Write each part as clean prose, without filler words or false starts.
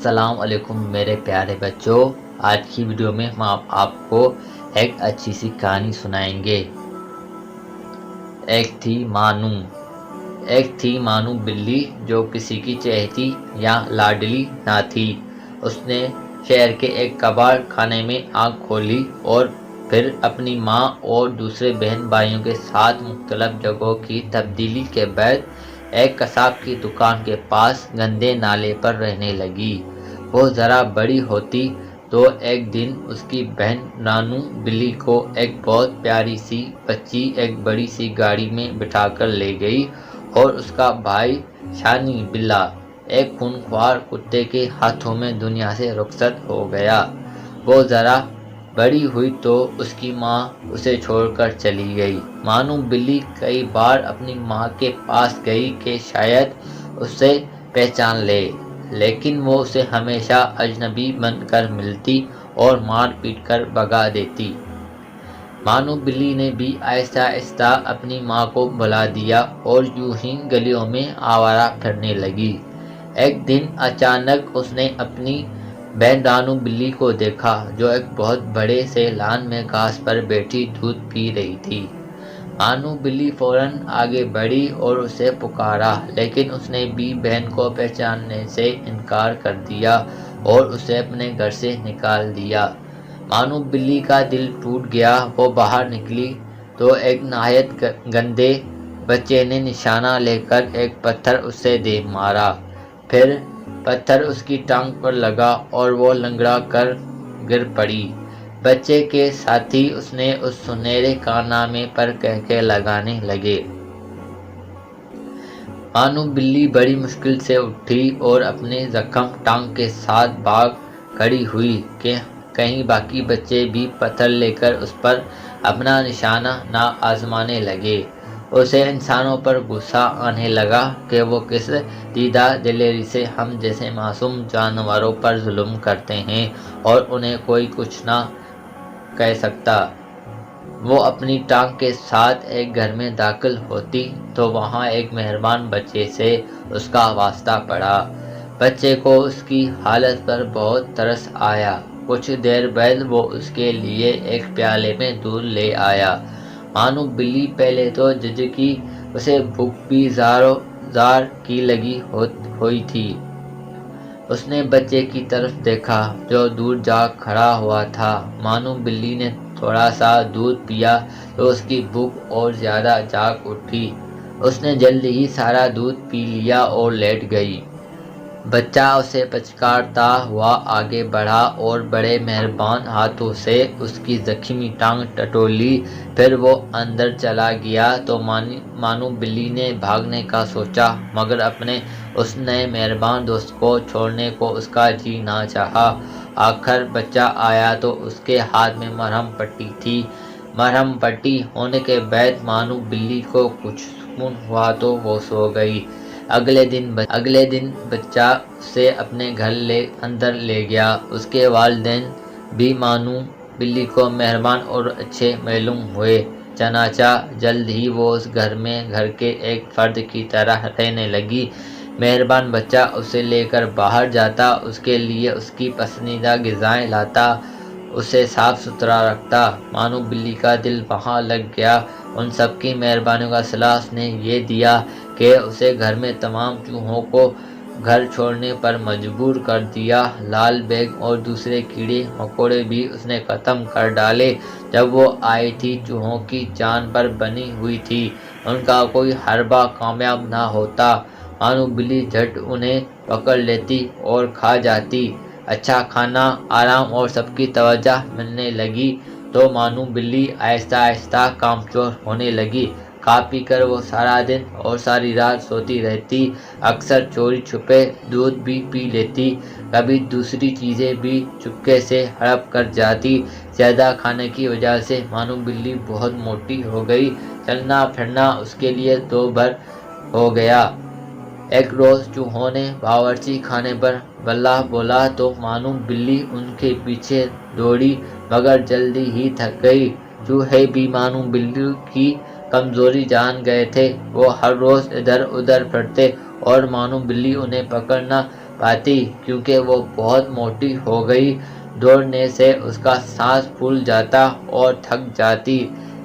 السلام علیکم میرے پیارے بچوں، آج کی ویڈیو میں ہم آپ کو ایک اچھی سی کہانی سنائیں گے۔ ایک تھی مانو بلی جو کسی کی چہیتی یا لاڈلی نہ تھی۔ اس نے شہر کے ایک کباڑ خانے میں آنکھ کھولی اور پھر اپنی ماں اور دوسرے بہن بھائیوں کے ساتھ مختلف جگہوں کی تبدیلی کے بعد ایک قصاب کی دکان کے پاس گندے نالے پر رہنے لگی۔ وہ ذرا بڑی ہوتی تو ایک دن اس کی بہن نانو بلی کو ایک بہت پیاری سی بچی ایک بڑی سی گاڑی میں بٹھا کر لے گئی اور اس کا بھائی شانی بلا ایک خونخوار کتے کے ہاتھوں میں دنیا سے رخصت ہو گیا۔ وہ ذرا بڑی ہوئی تو اس کی ماں اسے چھوڑ کر چلی گئی۔ مانو بلی کئی بار اپنی ماں کے پاس گئی کہ شاید اسے پہچان لے، لیکن وہ اسے ہمیشہ اجنبی بن کر ملتی اور مار پیٹ کر بھگا دیتی۔ مانو بلی نے بھی آہستہ آہستہ اپنی ماں کو بھلا دیا اور یوں ہی گلیوں میں آوارہ پھرنے لگی۔ ایک دن اچانک اس نے اپنی بہن نانو بلی کو دیکھا جو ایک بہت بڑے سے لان میں گھاس پر بیٹھی دودھ پی رہی تھی۔ مانو بلی فوراً آگے بڑھی اور اسے پکارا، لیکن اس نے بھی بہن کو پہچاننے سے انکار کر دیا اور اسے اپنے گھر سے نکال دیا۔ مانو بلی کا دل ٹوٹ گیا۔ وہ باہر نکلی تو ایک نہایت گندے بچے نے نشانہ لے کر ایک پتھر اسے دے مارا۔ پھر پتھر اس کی ٹانگ پر لگا اور وہ لنگڑا کر گر پڑی۔ بچے کے ساتھی اس نے اس سنہرے کارنامے پر کہکے لگانے لگے۔ مانو بلی بڑی مشکل سے اٹھی اور اپنے زخم ٹانگ کے ساتھ بھاگ کھڑی ہوئی کہ کہیں باقی بچے بھی پتھر لے کر اس پر اپنا نشانہ نہ آزمانے لگے۔ اسے انسانوں پر غصہ آنے لگا کہ وہ کس دیدہ دلیری سے ہم جیسے معصوم جانوروں پر ظلم کرتے ہیں اور انہیں کوئی کچھ نہ کہہ سکتا۔ وہ اپنی ٹانگ کے ساتھ ایک گھر میں داخل ہوتی تو وہاں ایک مہربان بچے سے اس کا واسطہ پڑا۔ بچے کو اس کی حالت پر بہت ترس آیا۔ کچھ دیر بعد وہ اس کے لیے ایک پیالے میں دودھ لے آیا۔ مانو بلی پہلے تو جھجکی، اسے بھوک بھی زار کی لگی ہوئی تھی۔ اس نے بچے کی طرف دیکھا جو دور جا کھڑا ہوا تھا۔ مانو بلی نے تھوڑا سا دودھ پیا تو اس کی بھوک اور زیادہ جاگ اٹھی۔ اس نے جلد ہی سارا دودھ پی لیا اور لیٹ گئی۔ بچہ اسے پچکارتا ہوا آگے بڑھا اور بڑے مہربان ہاتھوں سے اس کی زخمی ٹانگ ٹٹولی۔ پھر وہ اندر چلا گیا تو مانو بلی نے بھاگنے کا سوچا، مگر اپنے اس نئے مہربان دوست کو چھوڑنے کو اس کا جی نہ چاہا۔ آخر بچہ آیا تو اس کے ہاتھ میں مرہم پٹی تھی۔ مرہم پٹی ہونے کے بعد مانو بلی کو کچھ سکون ہوا تو وہ سو گئی۔ اگلے دن بچہ اسے اپنے گھر اندر لے گیا۔ اس کے والدین بھی مانو بلی کو مہربان اور اچھے معلوم ہوئے، چنانچہ جلد ہی وہ اس گھر کے ایک فرد کی طرح رہنے لگی۔ مہربان بچہ اسے لے کر باہر جاتا، اس کے لیے اس کی پسندیدہ غذائیں لاتا، اسے صاف ستھرا رکھتا۔ مانو بلی کا دل وہاں لگ گیا۔ ان سب کی مہربانیوں کا صلہ اس نے یہ دیا کہ اسے گھر میں تمام چوہوں کو گھر چھوڑنے پر مجبور کر دیا۔ لال بیگ اور دوسرے کیڑے مکوڑے بھی اس نے ختم کر ڈالے۔ جب وہ آئی تھی چوہوں کی جان پر بنی ہوئی تھی، ان کا کوئی حربہ کامیاب نہ ہوتا۔ مانو بلی جھٹ انہیں پکڑ لیتی اور کھا جاتی۔ اچھا کھانا، آرام اور سب کی توجہ ملنے لگی تو مانو بلی آہستہ آہستہ کامچور ہونے لگی۔ کھا پی کر وہ سارا دن اور ساری رات سوتی رہتی، اکثر چوری چھپے دودھ بھی پی لیتی، کبھی دوسری چیزیں بھی چپکے سے ہڑپ کر جاتی۔ زیادہ کھانے کی وجہ سے مانو بلی بہت موٹی ہو گئی، چلنا پھرنا اس کے لیے دو بھر ہو گیا۔ ایک روز چوہوں نے باورچی خانے پر بلا بولا تو مانو بلی ان کے پیچھے دوڑی، مگر جلدی ہی تھک گئی۔ چوہے بھی مانو بلی کی کمزوری جان گئے تھے۔ وہ ہر روز ادھر ادھر پھرتے اور مانو بلی انہیں پکڑ نہ پاتی کیونکہ وہ بہت موٹی ہو گئی۔ دوڑنے سے اس کا سانس پھول جاتا اور تھک جاتی۔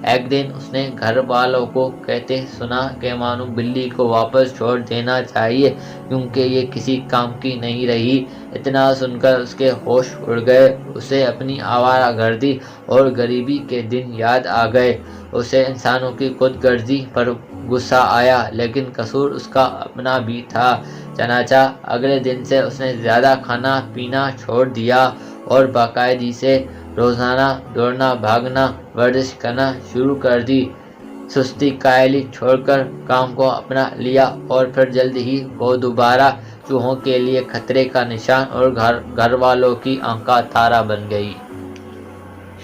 ایک دن اس نے گھر والوں کو کہتے سنا کہ مانو بلی کو واپس چھوڑ دینا چاہیے کیونکہ یہ کسی کام کی نہیں رہی۔ اتنا سن کر اس کے ہوش اڑ گئے۔ اسے اپنی آوارہ گردی اور غریبی کے دن یاد آ گئے۔ اسے انسانوں کی خود غرضی پر غصہ آیا لیکن قصور اس کا اپنا بھی تھا۔ چنانچہ اگلے دن سے اس نے زیادہ کھانا پینا چھوڑ دیا اور باقاعدگی سے روزانہ دوڑنا بھاگنا ورزش کرنا شروع کر دی۔ سستی کائلی چھوڑ کر کام کو اپنا لیا اور پھر جلد ہی وہ دوبارہ چوہوں کے لیے خطرے کا نشان اور گھر والوں کی آنکھ کا تارا بن گئی۔